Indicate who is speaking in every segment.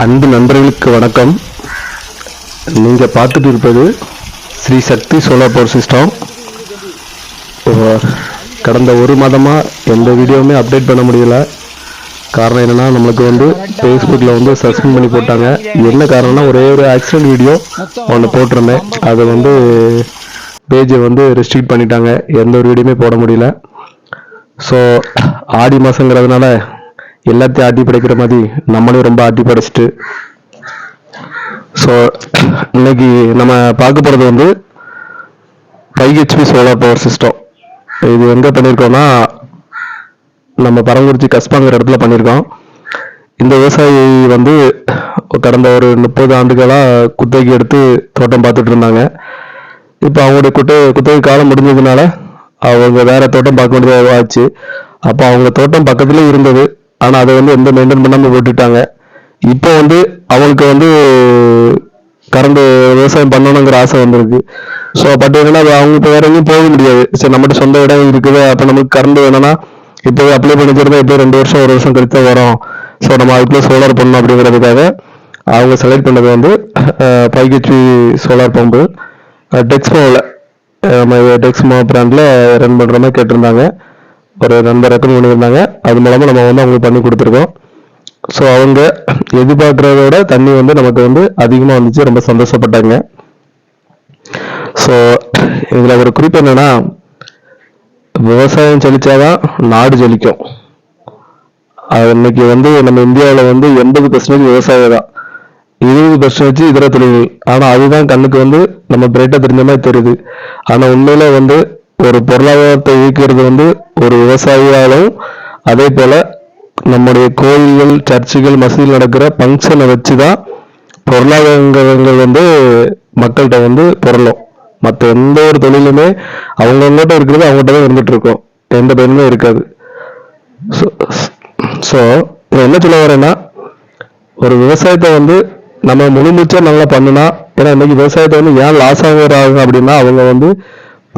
Speaker 1: அன்பு நண்பர்களுக்கு வணக்கம். நீங்கள் பார்த்துட்டு இருப்பது ஸ்ரீ சக்தி சோலார் பவர் சிஸ்டம். கடந்த ஒரு மாதமாக எந்த வீடியோவுமே அப்டேட் பண்ண முடியல. காரணம் என்னென்னா, நம்மளுக்கு ஃபேஸ்புக்கில் சஸ்பெண்ட் பண்ணி போட்டாங்க. என்ன காரணம்னா, ஒரே ஒரு ஆக்சிடென்ட் வீடியோ ஒன்று போட்டிருந்தேன். அதை பேஜை ரெஸ்ட்ரிக்ட் பண்ணிட்டாங்க. எந்த ஒரு வீடியோமே போட முடியல. ஸோ ஆடி மாதங்கிறதுனால எல்லாத்தையும் ஆட்டி படைக்கிற மாதிரி நம்மளும் ரொம்ப ஆட்டி படைச்சிட்டு, ஸோ இன்னைக்கு நம்ம பார்க்க போகிறது 5 HP சோலார் பவர் சிஸ்டம். இது எங்கே பண்ணியிருக்கோம்னா, நம்ம பரங்குறிச்சி கஸ்பாங்கிற இடத்துல பண்ணியிருக்கோம். இந்த விவசாயி கடந்த ஒரு 30 ஆண்டுகளாக குத்தகைக்கு எடுத்து தோட்டம் பார்த்துட்டு இருந்தாங்க. இப்போ அவங்களுடைய குத்தகை காலம் முடிஞ்சதுனால அவங்க வேற தோட்டம் பார்க்க வேண்டியதாக ஆச்சு. அப்போ அவங்க தோட்டம் பக்கத்துலேயே இருந்தது. ஆனால் அதை எந்த மெயின்டைன் பண்ணாமல் விட்டுட்டாங்க. இப்போ அவங்களுக்கு கரண்ட் விவசாயம் பண்ணணுங்கிற ஆசை வந்திருக்கு. ஸோ பட் என்னன்னா, அவங்க இப்போ வேற எங்கேயும் போக முடியாது. சரி, நம்மகிட்ட சொந்த இடம் இருக்குது. அப்போ நமக்கு கரண்ட் வேணும்னா இப்போ அப்ளை பண்ணிச்சிருந்தா இப்போ 2 வருஷம் 1 வருஷம் கழித்து வரும். ஸோ நம்ம அதுக்குள்ளே சோலார் பண்ணணும் அப்படிங்கிறதுக்காக அவங்க செலக்ட் பண்ணது 5 HP சோலார் பம்பு. டெக்ஸ்மோவில் டெக்ஸ்மோ பிராண்டில் ரன் பண்ணுற மாதிரி கேட்டிருந்தாங்க. ஒரு நண்பர் ரெக்கமெண்ட் பண்ணியிருந்தாங்க. அது மூலமாக நம்ம அவங்களுக்கு பண்ணி கொடுத்துருக்கோம். ஸோ அவங்க எதிர்பார்க்குறத விட தண்ணி நமக்கு அதிகமாக வந்துச்சு. ரொம்ப சந்தோஷப்பட்டாங்க. ஸோ இதில் ஒரு குறிப்பு என்னன்னா, விவசாயம் செழிச்சாதான் நாடு செழிக்கும். அது இன்னைக்கு நம்ம இந்தியாவில் 80% விவசாயம் தான், 20% இதர தொழில்கள். ஆனால் அதுதான் கண்ணுக்கு நம்ம பிரைட்டாக தெரிஞ்ச மாதிரி தெரியுது. ஆனால் உண்மையில ஒரு பொருளாதாரத்தை இயக்கிறது ஒரு விவசாயியாலும், அதே போல நம்முடைய கோயில்கள், சர்ச்சுகள், மசூதியில் நடக்கிற ஃபங்க்ஷனை வச்சு தான் பொருளாதாரங்கள் மக்கள்கிட்ட பொருளும். மற்ற எந்த ஒரு தொழிலுமே அவங்ககிட்ட இருக்கிறது அவங்ககிட்ட தான் இருந்துட்டு இருக்கோம். எந்த பயனுமே இருக்காது. ஸோ என்ன சொல்ல வரேன்னா, ஒரு விவசாயத்தை நம்ம முழுமூச்சா நல்லா பண்ணுனா, ஏன்னா இன்னைக்கு விவசாயத்தை ஏன் லாஸ் ஆகுறாங்க அப்படின்னா, அவங்க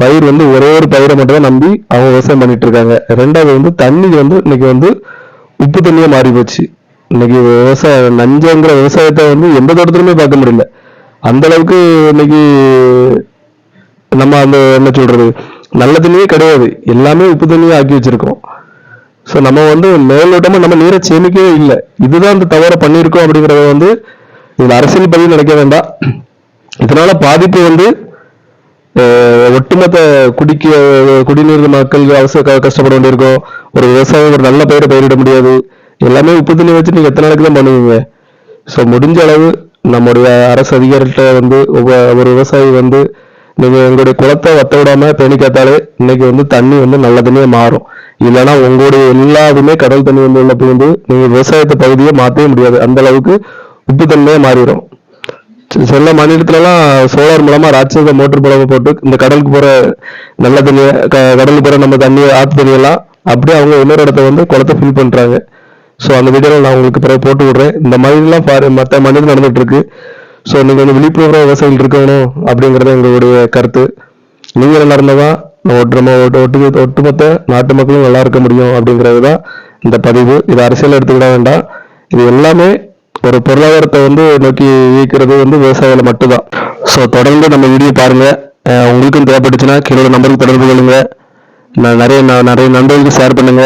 Speaker 1: பயிர் ஒரே ஒரு பயிரை மட்டும் தான் நம்பி அவங்க விவசாயம் பண்ணிட்டு இருக்காங்க. ரெண்டாவது தண்ணி இன்னைக்கு உப்பு தண்ணியா மாறி போச்சு. இன்னைக்கு விவசாயம் நஞ்சங்கிற விவசாயத்தை எந்த தோட்டத்திலுமே பார்க்க முடியல. அந்த அளவுக்கு இன்னைக்கு நம்ம என்ன சொல்றது, நல்ல தண்ணியே கிடையாது. எல்லாமே உப்பு தண்ணியே ஆக்கி வச்சிருக்கோம். ஸோ நம்ம மேலோட்டமா நம்ம நீரை சேமிக்கவே இல்லை. இதுதான் இந்த தவற பண்ணியிருக்கோம் அப்படிங்கிறத இதுல அரசியல் பதிவு நினைக்க வேண்டாம். இதனால பாதிப்பு ஒட்டுமொத்த குடிநீர் மக்கள் கஷ்டப்பட வேண்டியிருக்கும். ஒரு விவசாயம் ஒரு நல்ல பயிரை பயிரிட முடியாது. எல்லாமே உப்பு தண்ணி வச்சு நீங்க எத்தனை நாளைக்கு தான் பண்ணுவீங்க? ஸோ முடிஞ்ச அளவு நம்முடைய அரசு அதிகாரிகிட்ட ஒரு விவசாயி நீங்க எங்களுடைய குளத்தை வத்த விடாம பேணி காத்தாலே இன்னைக்கு தண்ணி நல்ல தண்ணியா மாறும். இல்லைன்னா உங்களுடைய எல்லாருமே கடல் தண்ணி உள்ள போய் நீங்க விவசாயத்தை பகுதியை மாற்றவே முடியாது. அந்த அளவுக்கு உப்பு தண்ணியே மாறிடும். சில மாநிலத்துலலாம் சோலார் மூலமா ராட்சத மோட்டர் மூலமா போட்டு இந்த கடலுக்கு போற நல்ல தண்ணியை, கடலுக்கு போற நம்ம தண்ணியை, ஆத்து தண்ணியெல்லாம் அப்படியே அவங்க இன்னொரு இடத்த குளத்தை ஃபில் பண்றாங்க. ஸோ அந்த வீடியோவில் நான் உங்களுக்கு பிறகு போட்டு விடுறேன். இந்த மாதிரிலாம் மற்ற மாநிலம் நடந்துட்டு இருக்கு. ஸோ நீங்க விழிப்புணர்வு விவசாயிகள் இருக்கணும் அப்படிங்கிறது எங்களுடைய கருத்து. நீங்க நல்லா இருந்தாதான் ஒட்டுமொத்த நாட்டு மக்களும் நல்லா இருக்க முடியும் அப்படிங்கிறது தான் இந்த பதிவு. இது அரசியல் எடுத்துக்கிட வேண்டாம். இது எல்லாமே ஒரு பொருளாதாரத்தை நோக்கி இயக்கிறது விவசாயிகளை மட்டும்தான். ஸோ தொடர்ந்து நம்ம வீடியோ பாருங்க. உங்களுக்கும் தேவைப்பட்டுச்சுன்னா கீழே நம்பருக்கு தொடர்பு கொள்ளுங்க. நிறைய நண்பர்களுக்கு ஷேர் பண்ணுங்க.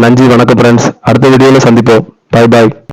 Speaker 1: நன்றி, வணக்கம் ஃப்ரெண்ட்ஸ். அடுத்த வீடியோவில் சந்திப்போம். பாய் பாய்.